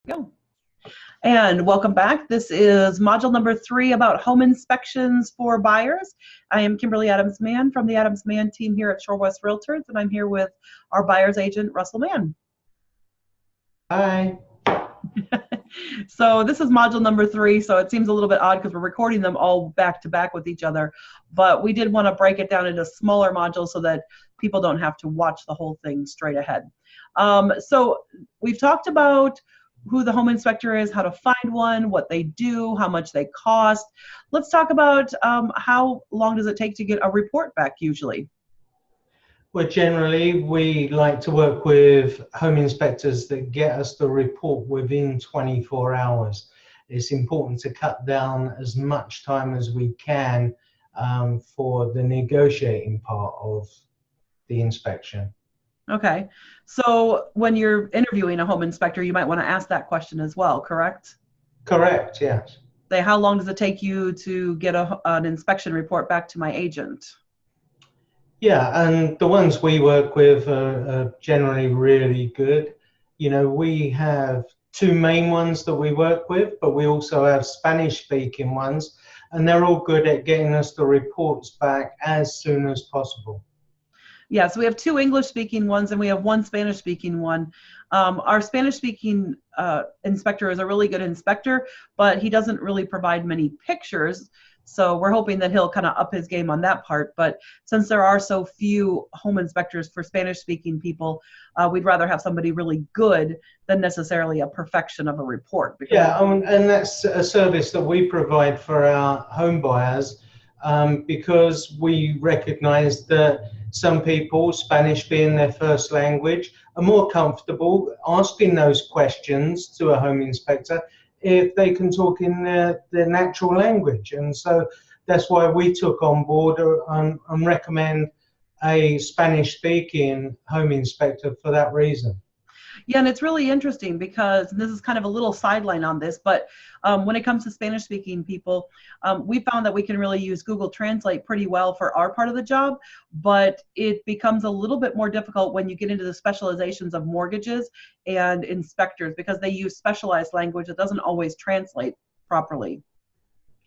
Go. And welcome back. This is module number 3 about home inspections for buyers. I am Kimberly Adams-Mann from the Adams-Mann team here at Shore West Realtors, and I'm here with our buyer's agent, Russell Mann. Hi. So this is module number 3, so it seems a little bit odd because we're recording them all back to back with each other, but we did want to break it down into smaller modules so that people don't have to watch the whole thing straight ahead. So we've talked about who the home inspector is, how to find one, what they do, how much they cost. Let's talk about how long does it take to get a report back usually? Well, generally, we like to work with home inspectors that get us the report within 24 hours. It's important to cut down as much time as we can for the negotiating part of the inspection. Okay, so when you're interviewing a home inspector, you might want to ask that question as well, correct? Correct, yes. Say, how long does it take you to get an inspection report back to my agent? Yeah, and the ones we work with are generally really good. You know, we have 2 main ones that we work with, but we also have Spanish-speaking ones, and they're all good at getting us the reports back as soon as possible. Yeah, so we have 2 English-speaking ones and we have 1 Spanish-speaking one. Our Spanish-speaking inspector is a really good inspector, but he doesn't really provide many pictures. So we're hoping that he'll kind of up his game on that part. But since there are so few home inspectors for Spanish-speaking people, we'd rather have somebody really good than necessarily a perfection of a report. Yeah, and that's a service that we provide for our home buyers because we recognize that some people, Spanish being their first language, are more comfortable asking those questions to a home inspector if they can talk in their natural language. And so that's why we took on board and recommend a Spanish-speaking home inspector for that reason. Yeah, and it's really interesting because, and this is kind of a little sideline on this, but when it comes to Spanish-speaking people, we found that we can really use Google Translate pretty well for our part of the job, but it becomes a little bit more difficult when you get into the specializations of mortgages and inspectors because they use specialized language that doesn't always translate properly.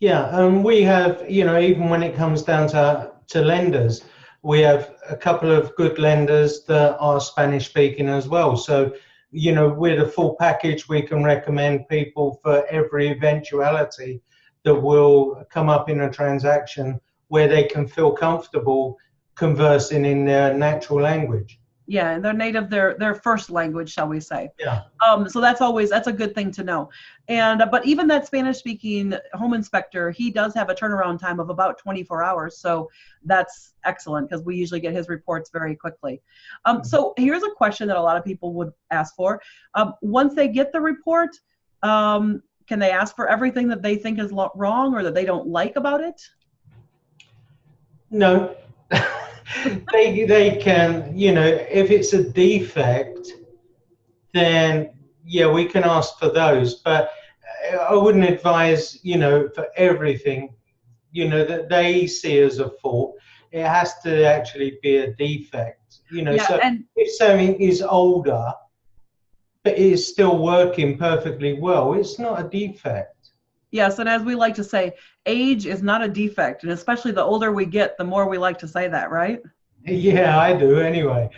Yeah, we have, you know, even when it comes down to lenders, we have a couple of good lenders that are Spanish speaking as well. So, you know, with a full package, we can recommend people for every eventuality that will come up in a transaction where they can feel comfortable conversing in their natural language. Yeah, and they're native, their first language, shall we say. Yeah. So that's a good thing to know. And but even that Spanish-speaking home inspector, he does have a turnaround time of about 24 hours. So that's excellent because we usually get his reports very quickly. So here's a question that a lot of people would ask for. Once they get the report, can they ask for everything that they think is wrong or that they don't like about it? No. They can, you know, if it's a defect, then yeah, we can ask for those, but I wouldn't advise, you know, for everything, you know, that they see as a fault. It has to actually be a defect, you know. Yeah, so if something is older but is still working perfectly well, it's not a defect. Yes, and as we like to say, age is not a defect, and especially the older we get, the more we like to say that, right? Yeah, I do anyway.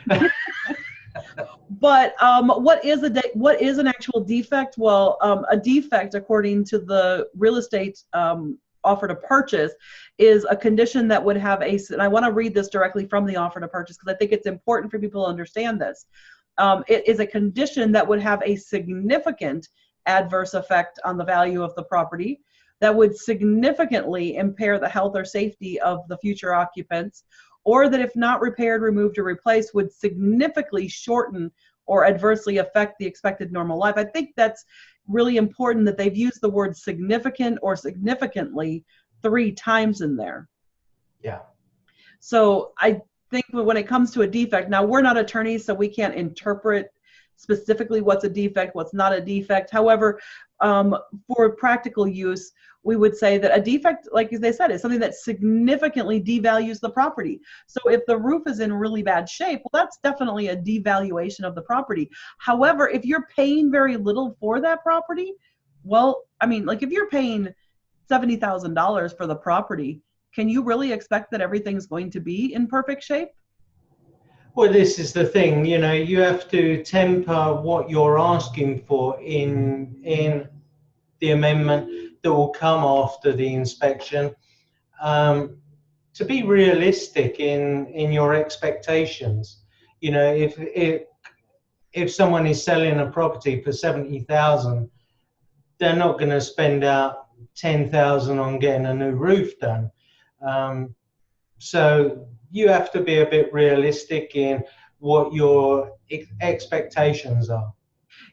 But what is an actual defect? Well, a defect, according to the real estate offer to purchase, is a condition that would have and I want to read this directly from the offer to purchase because I think it's important for people to understand this. It is a condition that would have a significant adverse effect on the value of the property, that would significantly impair the health or safety of the future occupants, or that if not repaired, removed, or replaced, would significantly shorten or adversely affect the expected normal life. I think that's really important that they've used the word significant or significantly 3 times in there. Yeah. So I think when it comes to a defect, now we're not attorneys, so we can't interpret specifically what's a defect, what's not a defect. However, for practical use, we would say that a defect, like they said, is something that significantly devalues the property. So if the roof is in really bad shape, well, that's definitely a devaluation of the property. However, if you're paying very little for that property, well, I mean, like if you're paying $70,000 for the property, can you really expect that everything's going to be in perfect shape? Well, this is the thing, you know, you have to temper what you're asking for in the amendment that will come after the inspection, to be realistic in your expectations. You know, if someone is selling a property for 70,000, they're not going to spend out 10,000 on getting a new roof done. So you have to be a bit realistic in what your expectations are.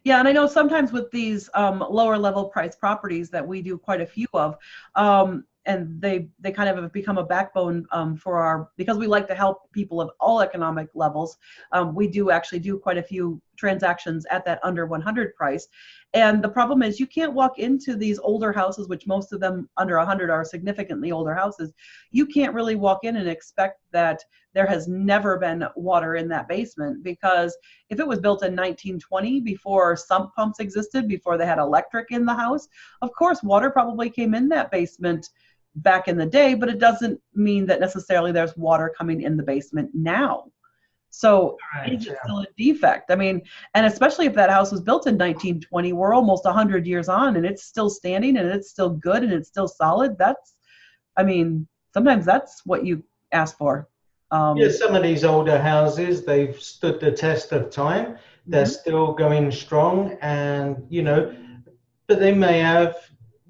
Yeah, and I know sometimes with these lower level price properties that we do quite a few of, and they kind of have become a backbone for our, because we like to help people of all economic levels. We do actually do quite a few transactions at that under 100 price. And the problem is you can't walk into these older houses, which most of them under 100 are significantly older houses. You can't really walk in and expect that there has never been water in that basement, because if it was built in 1920, before sump pumps existed, before they had electric in the house, of course water probably came in that basement back in the day, but it doesn't mean that necessarily there's water coming in the basement now. So it's still a defect. I mean, and especially if that house was built in 1920, we're almost 100 years on and it's still standing and it's still good and it's still solid. That's, I mean, sometimes that's what you ask for. Yeah, some of these older houses, they've stood the test of time. They're still going strong, and, you know, but they may have,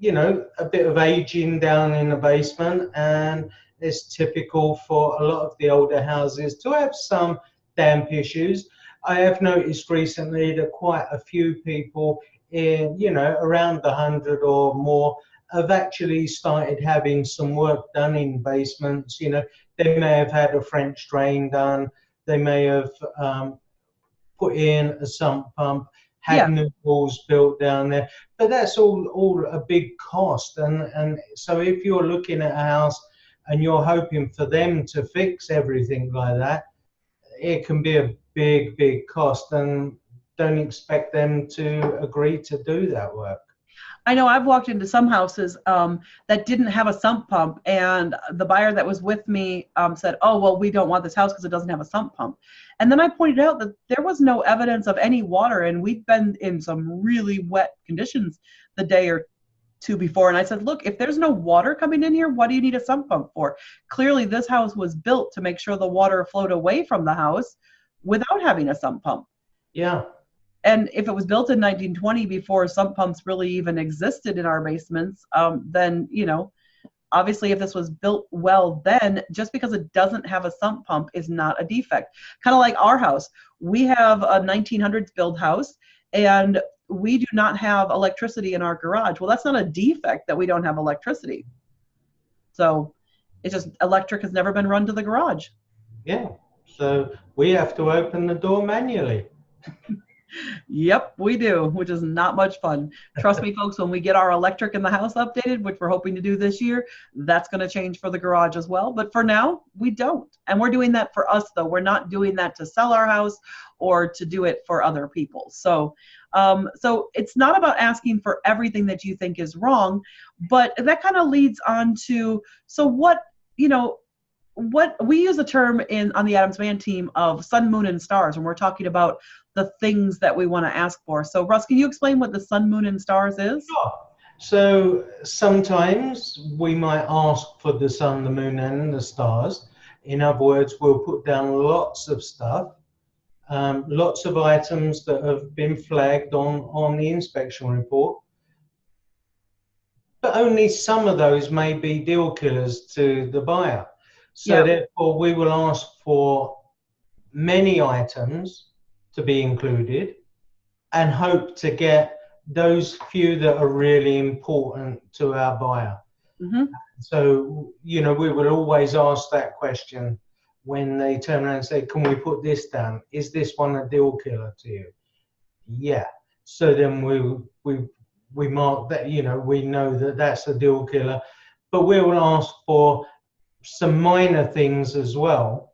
you know, a bit of aging down in the basement, and it's typical for a lot of the older houses to have some damp issues. I have noticed recently that quite a few people in, you know, around the 100 or more have actually started having some work done in basements. You know, they may have had a French drain done, they may have put in a sump pump, had new walls built down there, but that's all a big cost. And so if you're looking at a house and you're hoping for them to fix everything like that, it can be a big cost, and don't expect them to agree to do that work. I know I've walked into some houses that didn't have a sump pump, and the buyer that was with me said, oh, well, we don't want this house because it doesn't have a sump pump. And then I pointed out that there was no evidence of any water, and we'd been in some really wet conditions the day or two before. And I said, look, if there's no water coming in here, what do you need a sump pump for? Clearly, this house was built to make sure the water flowed away from the house without having a sump pump. Yeah. And if it was built in 1920 before sump pumps really even existed in our basements, then, you know, obviously if this was built well then, just because it doesn't have a sump pump is not a defect. Kind of like our house. We have a 1900s build house, and we do not have electricity in our garage. Well, that's not a defect that we don't have electricity. So it's just electric has never been run to the garage. Yeah. So we have to open the door manually. Yep, we do, which is not much fun. Trust me, folks, when we get our electric in the house updated, which we're hoping to do this year, that's going to change for the garage as well. But for now, we don't. And we're doing that for us, though. We're not doing that to sell our house or to do it for other people. So it's not about asking for everything that you think is wrong, but that kind of leads on to, so what, you know, what we use a term on the Adams Van team of sun, moon, and stars when we're talking about the things that we want to ask for. So Russ, can you explain what the sun, moon, and stars is? Sure. So sometimes we might ask for the sun, the moon, and the stars. In other words, we'll put down lots of stuff, lots of items that have been flagged on the inspection report. But only some of those may be deal killers to the buyer. So therefore, we will ask for many items to be included and hope to get those few that are really important to our buyer. So, you know, we will always ask that question when they turn around and say, can we put this down? Is this one a deal killer to you? yeah. So then we mark that, you know, we know that that's a deal killer, but we will ask for some minor things as well.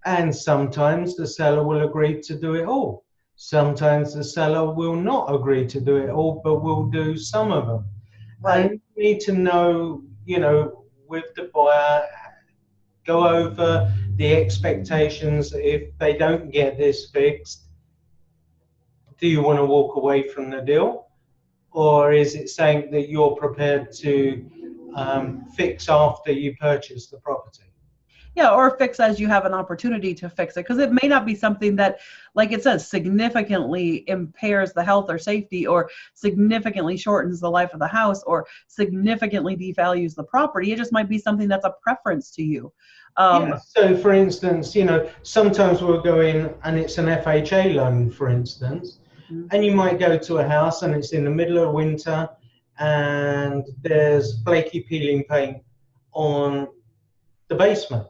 And sometimes the seller will agree to do it all. Sometimes the seller will not agree to do it all, but will do some of them. Right. And you need to know, you know, with the buyer, go over the expectations. If they don't get this fixed, do you want to walk away from the deal? Or is it saying that you're prepared to fix after you purchase the property? Yeah, or fix as you have an opportunity to fix it, because it may not be something that, like it says, significantly impairs the health or safety, or significantly shortens the life of the house, or significantly devalues the property. It just might be something that's a preference to you. Yeah, so for instance, you know, sometimes we'll go in and it's an FHA loan, for instance, and you might go to a house and it's in the middle of winter and there's flaky peeling paint on the basement.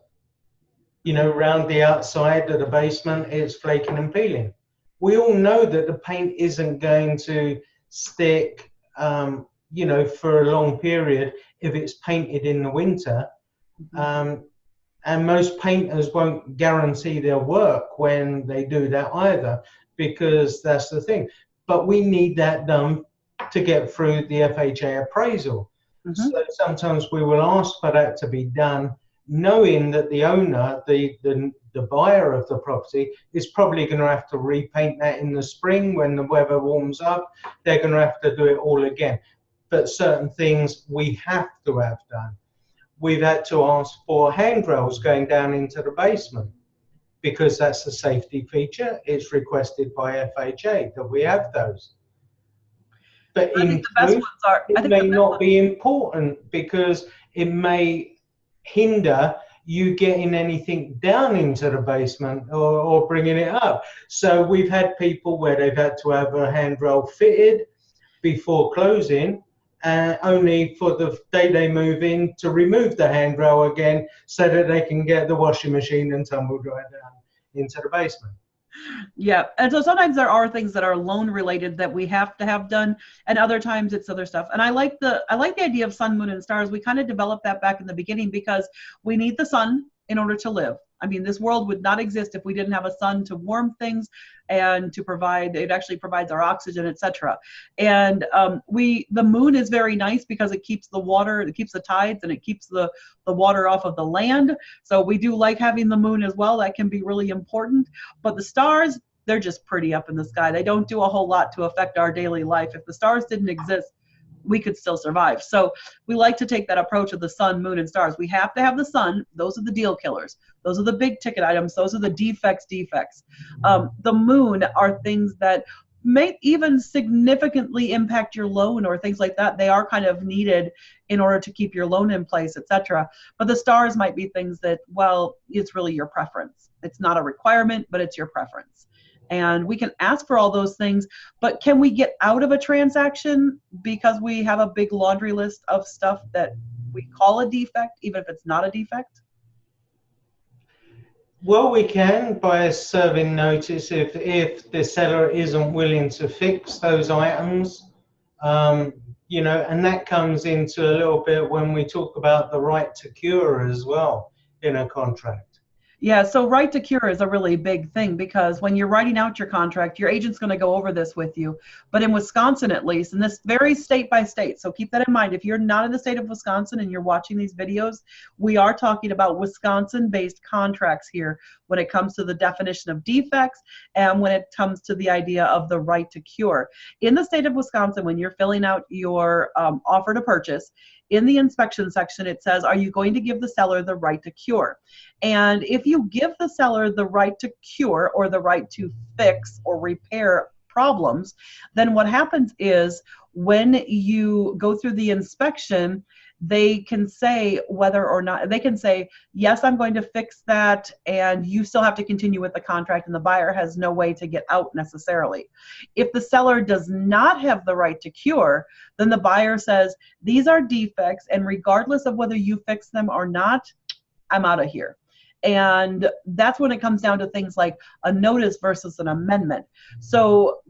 You know, around the outside of the basement, it's flaking and peeling. We all know that the paint isn't going to stick, you know, for a long period if it's painted in the winter. And most painters won't guarantee their work when they do that either, because that's the thing. But we need that done to get through the FHA appraisal. So sometimes we will ask for that to be done, knowing that the owner, the buyer of the property, is probably going to have to repaint that in the spring when the weather warms up. They're going to have to do it all again. But certain things we have to have done. We've had to ask for handrails going down into the basement because that's a safety feature. It's requested by FHA that we have those. But in truth, it may not be important because it may hinder you getting anything down into the basement or bringing it up. So we've had people where they've had to have a handrail fitted before closing, only for the day they move in to remove the handrail again so that they can get the washing machine and tumble dry down into the basement. Yeah, and so sometimes there are things that are loan related that we have to have done, and other times it's other stuff. And I like the idea of sun, moon, and stars. We kind of developed that back in the beginning because we need the sun in order to live. I mean, this world would not exist if we didn't have a sun to warm things and to provide. It actually provides our oxygen, etc. And the moon is very nice because it keeps the water, it keeps the tides, and it keeps the water off of the land. So we do like having the moon as well. That can be really important. But the stars, they're just pretty up in the sky. They don't do a whole lot to affect our daily life. If the stars didn't exist, we could still survive. So we like to take that approach of the sun, moon, and stars. We have to have the sun. Those are the deal killers. Those are the big ticket items. Those are the defects. The moon are things that may even significantly impact your loan or things like that. They are kind of needed in order to keep your loan in place, etc. But the stars might be things that, well, it's really your preference. It's not a requirement, but it's your preference. And we can ask for all those things, but can we get out of a transaction because we have a big laundry list of stuff that we call a defect, even if it's not a defect? Well, we can by serving notice if the seller isn't willing to fix those items, you know, and that comes into a little bit when we talk about the right to cure as well in a contract. Yeah, so right to cure is a really big thing because when you're writing out your contract, your agent's going to go over this with you. But in Wisconsin, at least, and this varies state by state, so keep that in mind. If you're not in the state of Wisconsin and you're watching these videos, we are talking about Wisconsin-based contracts here when it comes to the definition of defects and when it comes to the idea of the right to cure. In the state of Wisconsin, when you're filling out your offer to purchase, in the inspection section, it says, are you going to give the seller the right to cure? And if you give the seller the right to cure or the right to fix or repair problems, then what happens is when you go through the inspection, they can say whether or not, they can say, yes, I'm going to fix that, and you still have to continue with the contract, and the buyer has no way to get out necessarily. If the seller does not have the right to cure, then the buyer says, these are defects, and regardless of whether you fix them or not, I'm out of here. And that's when it comes down to things like a notice versus an amendment. So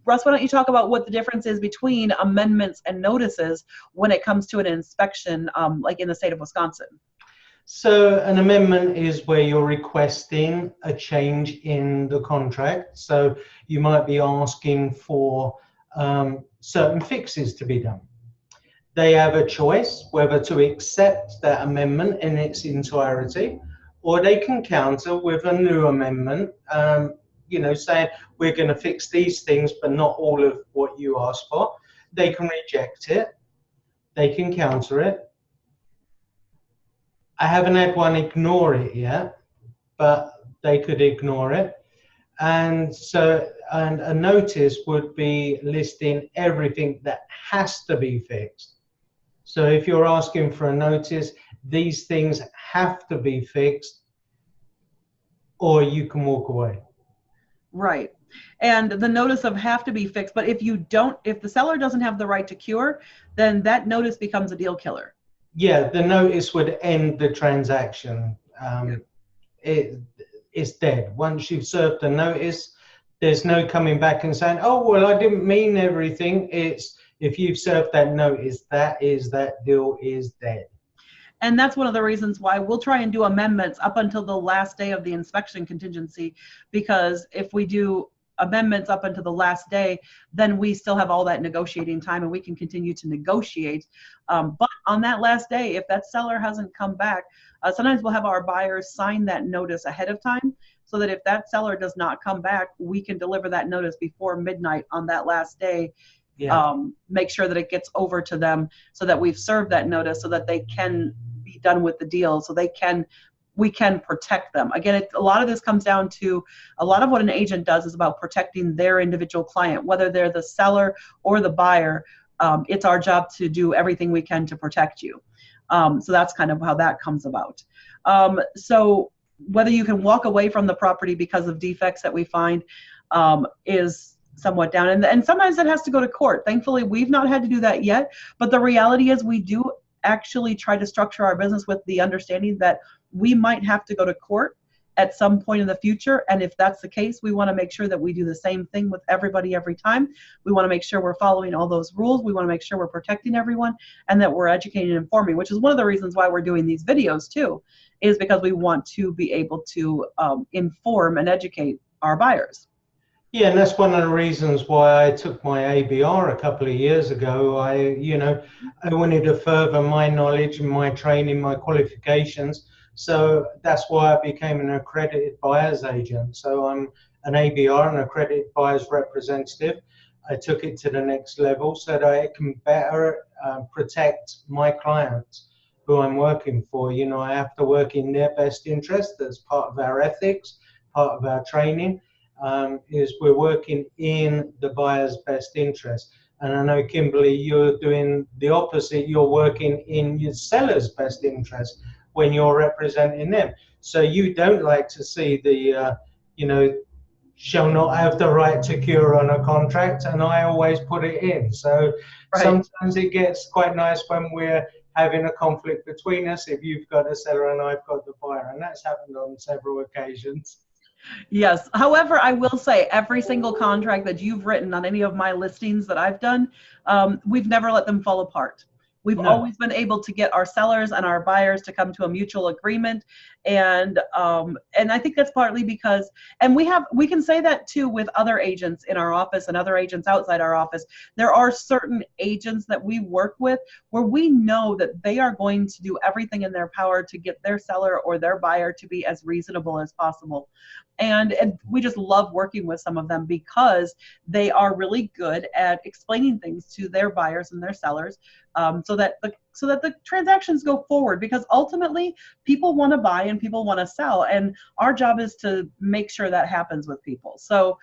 Russ, why don't you talk about what the difference is between amendments and notices when it comes to an inspection, like in the state of Wisconsin? So an amendment is where you're requesting a change in the contract. So you might be asking for certain fixes to be done. They have a choice whether to accept that amendment in its entirety, or they can counter with a new amendment, you know, saying we're going to fix these things, but not all of what you asked for. They can reject it. They can counter it. I haven't had one ignore it yet, but they could ignore it. And so, and a notice would be listing everything that has to be fixed. So if you're asking for a notice, these things have to be fixed, or you can walk away. Right. And the notice of have to be fixed, but if the seller doesn't have the right to cure, then that notice becomes a deal killer. Yeah, the notice would end the transaction. It's dead. Once you've served the notice, there's no coming back and saying, oh, well, I didn't mean everything. It's, if you've served that notice, that deal is dead. And that's one of the reasons why we'll try and do amendments up until the last day of the inspection contingency, because if we do amendments up until the last day, then we still have all that negotiating time and we can continue to negotiate. But on that last day, if that seller hasn't come back, sometimes we'll have our buyers sign that notice ahead of time, so that if that seller does not come back, we can deliver that notice before midnight on that last day. Yeah. Make sure that it gets over to them so that we've served that notice so that they can be done with the deal, so we can protect them. Again, a lot of this comes down to a lot of what an agent does is about protecting their individual client, whether they're the seller or the buyer. It's our job to do everything we can to protect you. So that's kind of how that comes about. So whether you can walk away from the property because of defects that we find is somewhat down. And sometimes it has to go to court. Thankfully, we've not had to do that yet. But the reality is we do actually try to structure our business with the understanding that we might have to go to court at some point in the future. And if that's the case, we want to make sure that we do the same thing with everybody every time. We want to make sure we're following all those rules. We want to make sure we're protecting everyone and that we're educating and informing, which is one of the reasons why we're doing these videos too, is because we want to be able to inform and educate our buyers. Yeah, and that's one of the reasons why I took my ABR a couple of years ago. I wanted to further my knowledge and my training, my qualifications. So that's why I became an accredited buyer's agent. So I'm an ABR, an accredited buyer's representative. I took it to the next level so that I can better protect my clients who I'm working for. You know, I have to work in their best interest. That's part of our ethics, part of our training. Is we're working in the buyer's best interest. And I know, Kimberly, you're doing the opposite. You're working in your seller's best interest when you're representing them. So you don't like to see the, shall not have the right to cure on a contract, and I always put it in. So right. Sometimes it gets quite nice when we're having a conflict between us, if you've got a seller and I've got the buyer, and that's happened on several occasions. Yes. However, I will say every single contract that you've written on any of my listings that I've done, we've never let them fall apart. We've always been able to get our sellers and our buyers to come to a mutual agreement. And I think that's partly because, and we can say that too with other agents in our office and other agents outside our office. There are certain agents that we work with where we know that they are going to do everything in their power to get their seller or their buyer to be as reasonable as possible. And we just love working with some of them because they are really good at explaining things to their buyers and their sellers, so that the transactions go forward, because ultimately people want to buy and people want to sell, and our job is to make sure that happens with people. So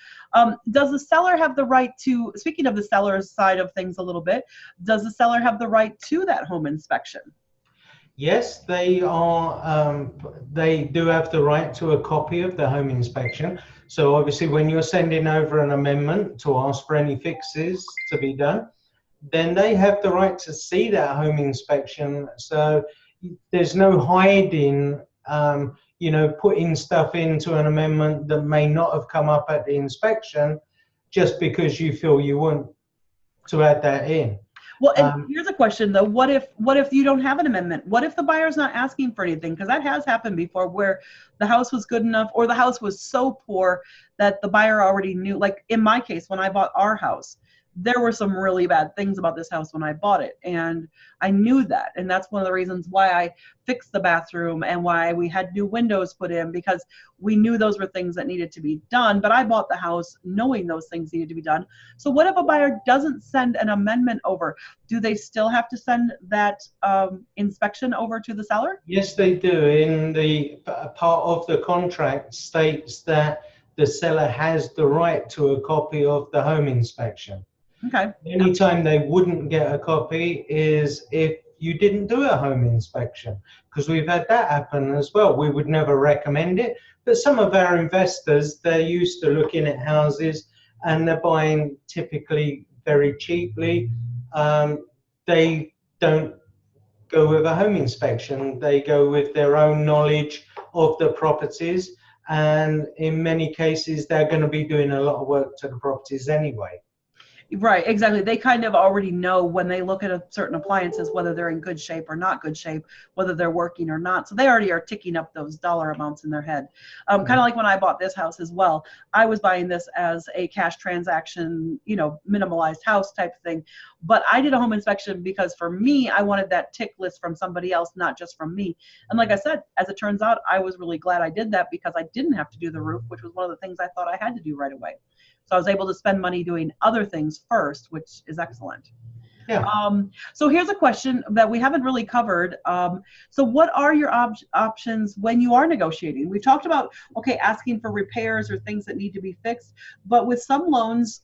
does the seller have the right to, speaking of the seller's side of things a little bit, does the seller have the right to that home inspection? Yes, they are. They do have the right to a copy of the home inspection. So obviously when you're sending over an amendment to ask for any fixes to be done, then they have the right to see that home inspection. So there's no hiding, putting stuff into an amendment that may not have come up at the inspection. just because you feel you want to add that in. Well, and here's a question though. What if you don't have an amendment? What if the buyer's not asking for anything? Because that has happened before, where the house was good enough or the house was so poor that the buyer already knew. Like in my case, when I bought our house, there were some really bad things about this house when I bought it, and I knew that, and that's one of the reasons why I fixed the bathroom and why we had new windows put in, because we knew those were things that needed to be done. But I bought the house knowing those things needed to be done. So what if a buyer doesn't send an amendment over? Do they still have to send that inspection over to the seller? Yes, they do. In the part of the contract states that the seller has the right to a copy of the home inspection. Okay. The only time they wouldn't get a copy is if you didn't do a home inspection, because we've had that happen as well. We would never recommend it, but some of our investors, they're used to looking at houses and they're buying typically very cheaply. They don't go with a home inspection. They go with their own knowledge of the properties, and in many cases, they're going to be doing a lot of work to the properties anyway. Right, exactly. They kind of already know when they look at certain appliances whether they're in good shape or not good shape, whether they're working or not. So they already are ticking up those dollar amounts in their head. Kind of like when I bought this house as well. I was buying this as a cash transaction, you know, minimalized house type thing. But I did a home inspection because for me, I wanted that tick list from somebody else, not just from me. And like I said, as it turns out, I was really glad I did that because I didn't have to do the roof, which was one of the things I thought I had to do right away. So I was able to spend money doing other things first, which is excellent. Yeah. So here's a question that we haven't really covered. So what are your options when you are negotiating? We've talked about, okay, asking for repairs or things that need to be fixed. But with some loans,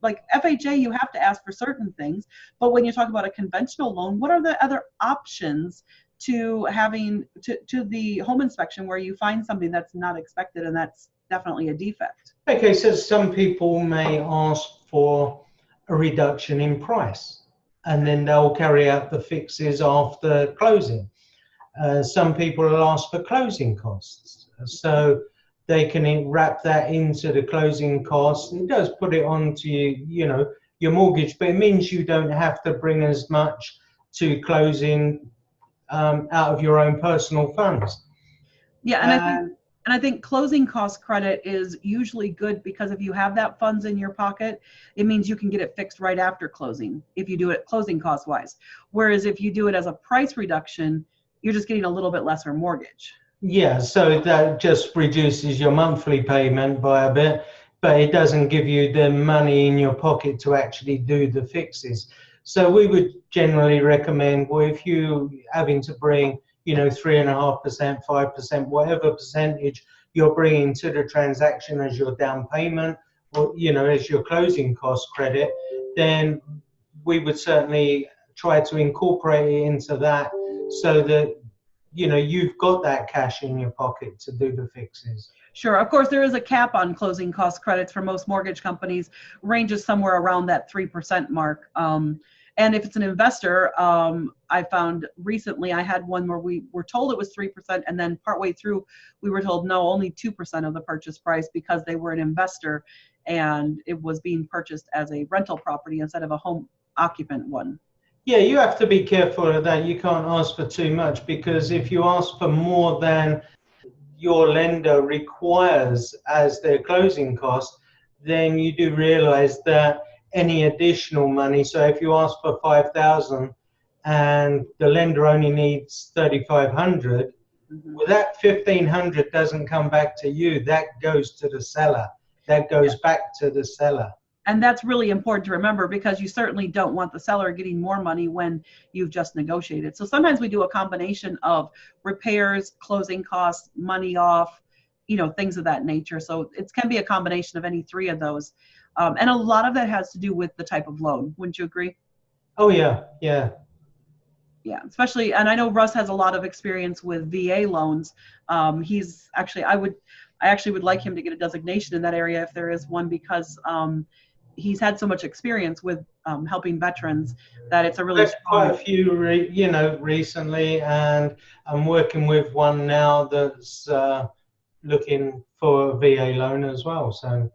like FHA, you have to ask for certain things. But when you talk about a conventional loan, what are the other options to having to the home inspection where you find something that's not expected and that's definitely a defect? Okay, so some people may ask for a reduction in price, and then they'll carry out the fixes after closing. Some people will ask for closing costs, so they can wrap that into the closing costs. It does put it onto your mortgage, but it means you don't have to bring as much to closing out of your own personal funds. Yeah, and I think closing cost credit is usually good because if you have that funds in your pocket, it means you can get it fixed right after closing if you do it closing cost wise. Whereas if you do it as a price reduction, you're just getting a little bit lesser mortgage. Yeah, so that just reduces your monthly payment by a bit, but it doesn't give you the money in your pocket to actually do the fixes. So we would generally recommend, well, if you're having to bring 3.5%, 5%, whatever percentage you're bringing to the transaction as your down payment or, as your closing cost credit, then we would certainly try to incorporate it into that so that, you've got that cash in your pocket to do the fixes. Sure. Of course, there is a cap on closing cost credits for most mortgage companies, ranges somewhere around that 3% mark. And if it's an investor, I found recently I had one where we were told it was 3%, and then partway through we were told no, only 2% of the purchase price because they were an investor and it was being purchased as a rental property instead of a home occupant one. Yeah, you have to be careful of that. You can't ask for too much, because if you ask for more than your lender requires as their closing cost, then you do realize that any additional money, so if you ask for 5,000 and the lender only needs 3,500, well, that 1,500 doesn't come back to you. That goes to the seller. That goes back to the seller. And that's really important to remember, because you certainly don't want the seller getting more money when you've just negotiated. So sometimes we do a combination of repairs, closing costs, money off, things of that nature. So it can be a combination of any three of those. And a lot of that has to do with the type of loan. Wouldn't you agree? Oh, yeah. Yeah. Yeah, especially, and I know Russ has a lot of experience with VA loans. He's actually, I actually would like him to get a designation in that area if there is one, because he's had so much experience with helping veterans that it's a really quite a few, recently, and I'm working with one now that's looking for a VA loan as well. So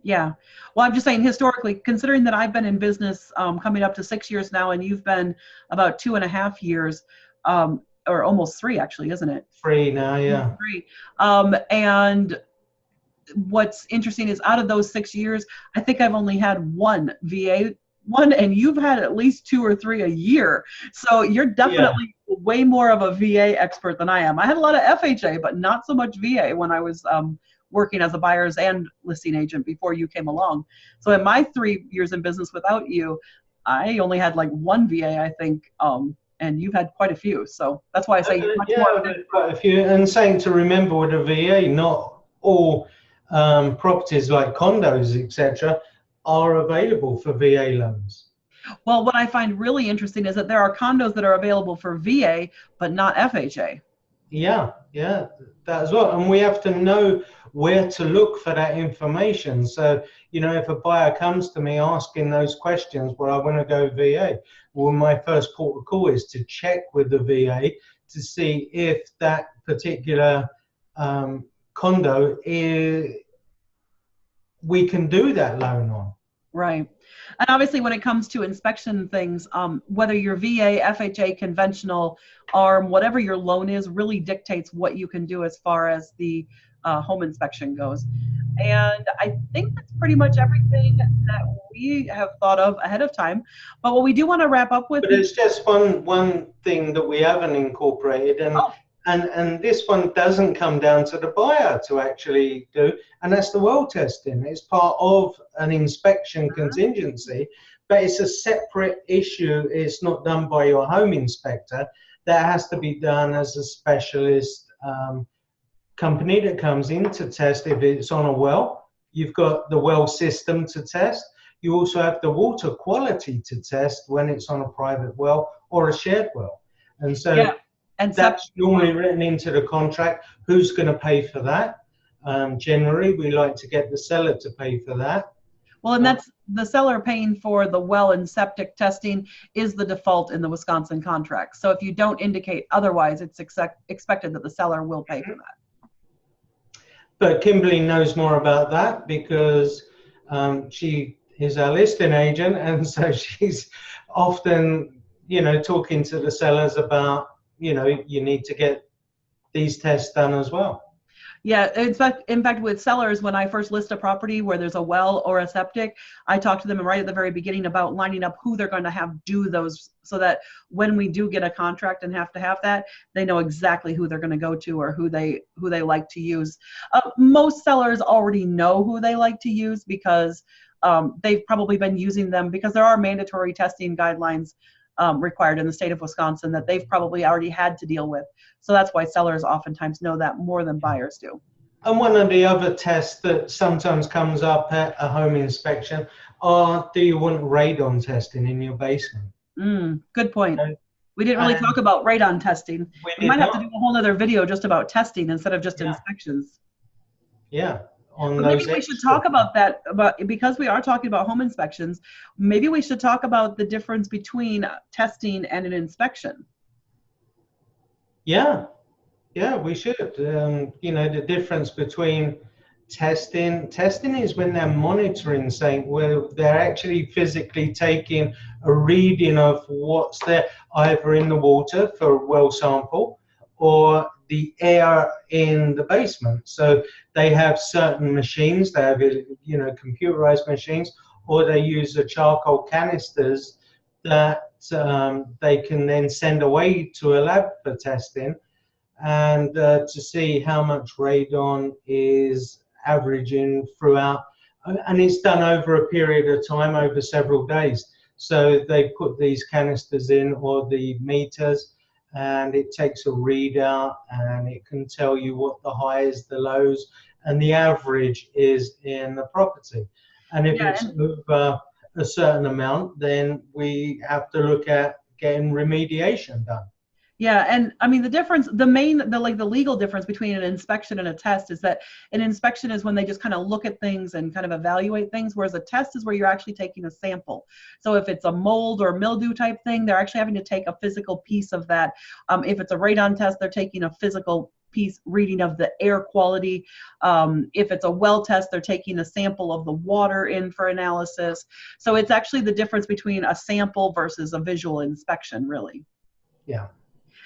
Yeah. Well, I'm just saying historically, considering that I've been in business coming up to 6 years now, and you've been about 2.5 years, or almost three, actually, isn't it? Free now, yeah. Three. And what's interesting is out of those 6 years, I think I've only had one VA one, and you've had at least two or three a year. So you're Yeah. definitely way more of a VA expert than I am. I had a lot of FHA, but not so much VA when I was working as a buyer's and listing agent before you came along. So in my 3 years in business without you, I only had like one VA, I think, and you've had quite a few. So that's why I say you're much Yeah, more of there's quite a few. And saying to remember with a VA, not all properties like condos, etc., are available for VA loans. Well, what I find really interesting is that there are condos that are available for VA, but not FHA. Yeah, yeah, that as well. And we have to know where to look for that information. So, if a buyer comes to me asking those questions, well, I want to go VA. Well, my first port of call is to check with the VA to see if that particular condo we can do that loan on. Right. And obviously when it comes to inspection things, whether you're VA, FHA, conventional, ARM, whatever your loan is, really dictates what you can do as far as the home inspection goes. And I think that's pretty much everything that we have thought of ahead of time. But what we do want to wrap up with. But it's just one thing that we haven't incorporated, and this one doesn't come down to the buyer to actually do, and that's the well testing. It's part of an inspection contingency, but it's a separate issue. It's not done by your home inspector. That has to be done as a specialist company that comes in to test if it's on a well. You've got the well system to test. You also have the water quality to test when it's on a private well or a shared well. And so and that's normally written into the contract. Who's going to pay for that? Generally, we like to get the seller to pay for that. Well, and that's the seller paying for the well and septic testing is the default in the Wisconsin contract. So if you don't indicate otherwise, it's expected that the seller will pay for that. But Kimberly knows more about that because she is our listing agent, and so she's often, talking to the sellers about, you need to get these tests done as well. Yeah, in fact, with sellers, when I first list a property where there's a well or a septic, I talk to them right at the very beginning about lining up who they're going to have do those, so that when we do get a contract and have to have that, they know exactly who they're going to go to or who they like to use. Most sellers already know who they like to use because they've probably been using them, because there are mandatory testing guidelines required in the state of Wisconsin that they've probably already had to deal with. So that's why sellers oftentimes know that more than buyers do. And one of the other tests that sometimes comes up at a home inspection are, do you want radon testing in your basement? Good point. We didn't really talk about radon testing. We might have to do a whole other video just about testing instead of just inspections. Yeah. Maybe we should talk about that, because we are talking about home inspections. Maybe we should talk about the difference between testing and an inspection. Yeah, we should. The difference between testing is when they're monitoring, saying, well, they're actually physically taking a reading of what's there, either in the water for a well sample or the air in the basement. So they have certain machines, they have, computerized machines, or they use the charcoal canisters that they can then send away to a lab for testing, and to see how much radon is averaging throughout. And it's done over a period of time, over several days. So they put these canisters in, or the meters, and it takes a readout, and it can tell you what the highs, the lows, and the average is in the property. And if it's over a certain amount, then we have to look at getting remediation done. Yeah, and I mean the difference, the legal difference between an inspection and a test is that an inspection is when they just kind of look at things and kind of evaluate things, whereas a test is where you're actually taking a sample. So if it's a mold or mildew type thing, they're actually having to take a physical piece of that. If it's a radon test, they're taking a physical piece reading of the air quality. If it's a well test, they're taking a sample of the water in for analysis. So it's actually the difference between a sample versus a visual inspection, really. Yeah.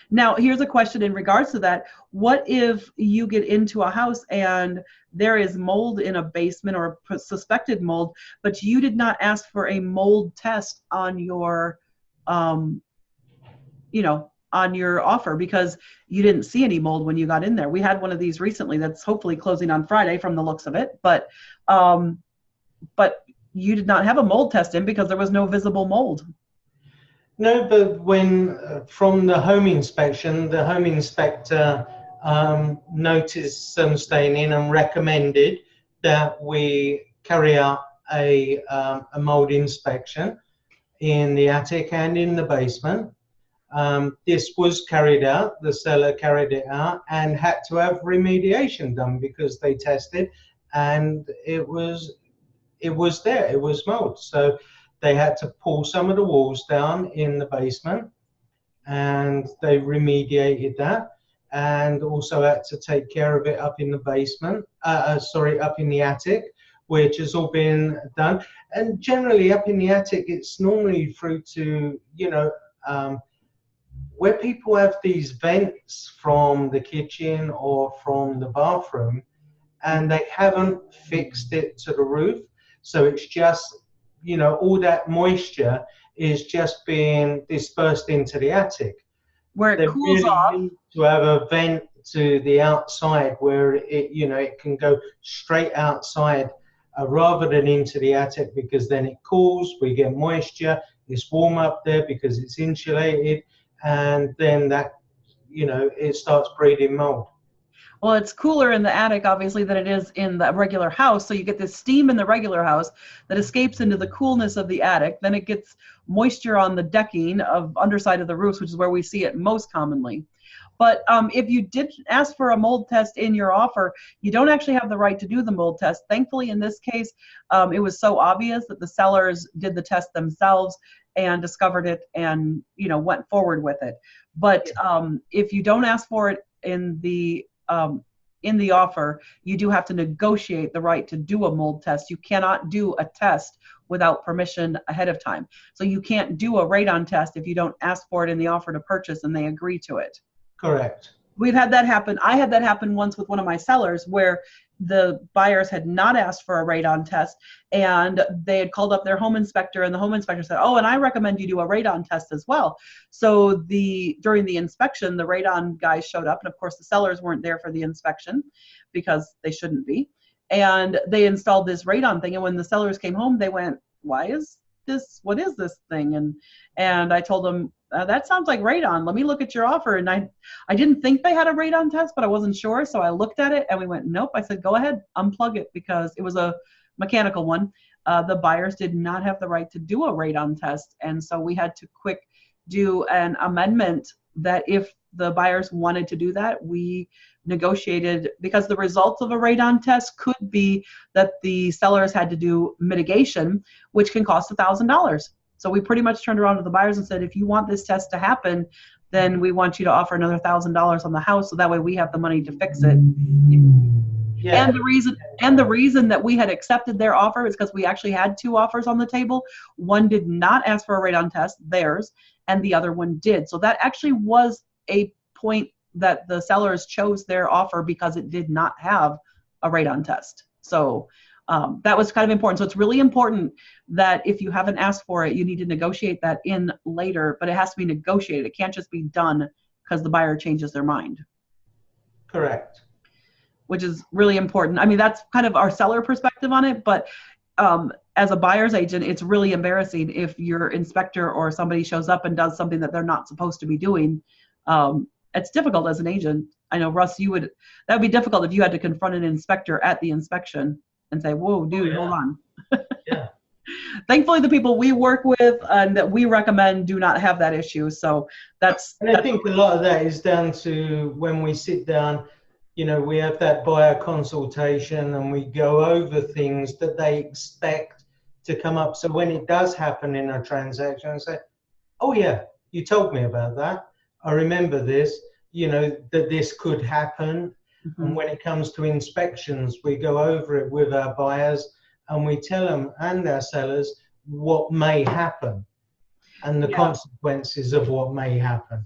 Now, here's a question in regards to that. What if you get into a house and there is mold in a basement or suspected mold, but you did not ask for a mold test on your, on your offer because you didn't see any mold when you got in there? We had one of these recently that's hopefully closing on Friday from the looks of it, but you did not have a mold test in because there was no visible mold. No, but when from the home inspection, the home inspector noticed some staining and recommended that we carry out a mold inspection in the attic and in the basement. This was carried out, the seller carried it out and had to have remediation done because they tested and it was there, it was mold. So they had to pull some of the walls down in the basement and they remediated that, and also had to take care of it up in the basement, up in the attic, which has all been done. And generally up in the attic, it's normally through to, where people have these vents from the kitchen or from the bathroom and they haven't fixed it to the roof. So it's just, all that moisture is just being dispersed into the attic. Where it cools off. Need to have a vent to the outside where it can go straight outside rather than into the attic, because then it cools, we get moisture, it's warm up there because it's insulated, and then that, it starts breeding mold. Well, it's cooler in the attic, obviously, than it is in the regular house. So you get this steam in the regular house that escapes into the coolness of the attic. Then it gets moisture on the decking of underside of the roofs, which is where we see it most commonly. But if you did ask for a mold test in your offer, you don't actually have the right to do the mold test. Thankfully, in this case, it was so obvious that the sellers did the test themselves and discovered it and, went forward with it. But if you don't ask for it in the offer, you do have to negotiate the right to do a mold test. You cannot do a test without permission ahead of time. So you can't do a radon test if you don't ask for it in the offer to purchase and they agree to it. Correct. We've had that happen. I had that happen once with one of my sellers where the buyers had not asked for a radon test and they had called up their home inspector, and the home inspector said, "Oh, and I recommend you do a radon test as well." So during the inspection, the radon guys showed up, and of course the sellers weren't there for the inspection because they shouldn't be. And they installed this radon thing, and when the sellers came home, they went, "What is this thing?" And I told them, "That sounds like radon. Let me look at your offer." And I didn't think they had a radon test, but I wasn't sure. So I looked at it and we went, "Nope." I said, "Go ahead, unplug it," because it was a mechanical one. The buyers did not have the right to do a radon test. And so we had to quick do an amendment that if the buyers wanted to do that, we negotiated, because the results of a radon test could be that the sellers had to do mitigation, which can cost $1,000. So we pretty much turned around to the buyers and said, if you want this test to happen, then we want you to offer another $1,000 on the house, so that way we have the money to fix it. Yeah. And the reason that we had accepted their offer is because we actually had two offers on the table. One did not ask for a radon test, theirs, and the other one did. So that actually was a point that the sellers chose their offer because it did not have a radon test. So that was kind of important. So it's really important that if you haven't asked for it, you need to negotiate that in later, but it has to be negotiated. It can't just be done because the buyer changes their mind. Correct. Which is really important. I mean, that's kind of our seller perspective on it, but as a buyer's agent, it's really embarrassing if your inspector or somebody shows up and does something that they're not supposed to be doing. It's difficult as an agent. I know, Russ, that would be difficult if you had to confront an inspector at the inspection and say, "Whoa, dude, hold on." Yeah. Thankfully, the people we work with and that we recommend do not have that issue. So I think a lot of that is down to when we sit down, we have that buyer consultation and we go over things that they expect to come up. So when it does happen in a transaction, I say, "Oh yeah, you told me about that. I remember this. you know, that this could happen. Mm-hmm. And when it comes to inspections, we go over it with our buyers and we tell them and our sellers what may happen and the consequences of what may happen.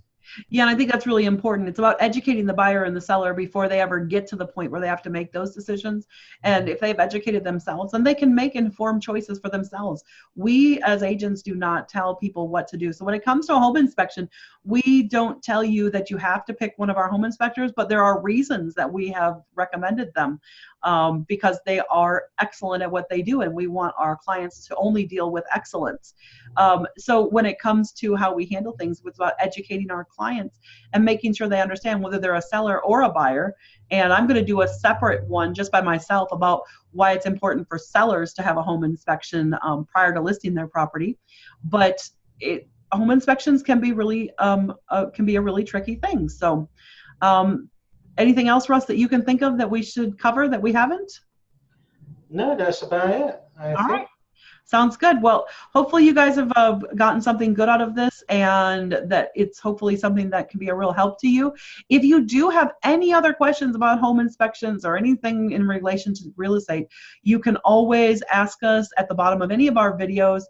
Yeah, and I think that's really important. It's about educating the buyer and the seller before they ever get to the point where they have to make those decisions. And if they've educated themselves, then they can make informed choices for themselves. We as agents do not tell people what to do. So when it comes to a home inspection, we don't tell you that you have to pick one of our home inspectors, but there are reasons that we have recommended them. Because they are excellent at what they do, and we want our clients to only deal with excellence. So when it comes to how we handle things, it's about educating our clients and making sure they understand whether they're a seller or a buyer. And I'm going to do a separate one just by myself about why it's important for sellers to have a home inspection prior to listing their property. But home inspections can be really a really tricky thing. So. Anything else, Russ, that you can think of that we should cover that we haven't? No, that's about it, I think. Right. Sounds good. Well, hopefully you guys have gotten something good out of this, and that it's hopefully something that can be a real help to you. If you do have any other questions about home inspections or anything in relation to real estate, you can always ask us at the bottom of any of our videos.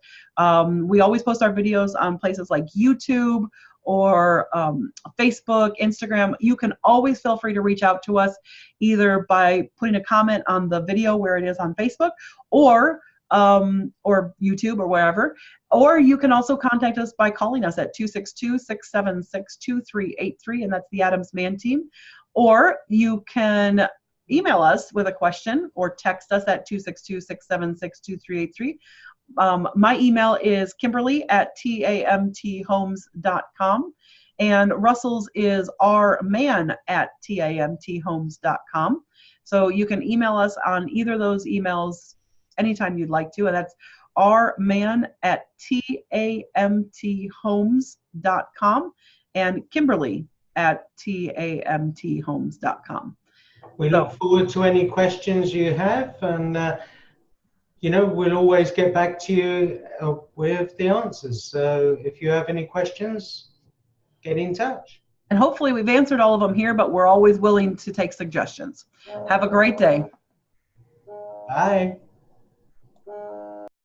We always post our videos on places like YouTube or Facebook, Instagram. You can always feel free to reach out to us either by putting a comment on the video where it is on Facebook or YouTube or wherever. Or you can also contact us by calling us at 262-676-2383, and that's the Adams Man Team. Or you can email us with a question or text us at 262-676-2383. My email is Kimberly@tamthomes.com, and Russell's is rman@tamthomes.com. So you can email us on either of those emails anytime you'd like to, and that's rman@tamthomes.com and Kimberly@tamthomes.com. We look forward to any questions you have, and you know, we'll always get back to you with the answers. So if you have any questions, get in touch. And hopefully we've answered all of them here, but we're always willing to take suggestions. Have a great day. Bye.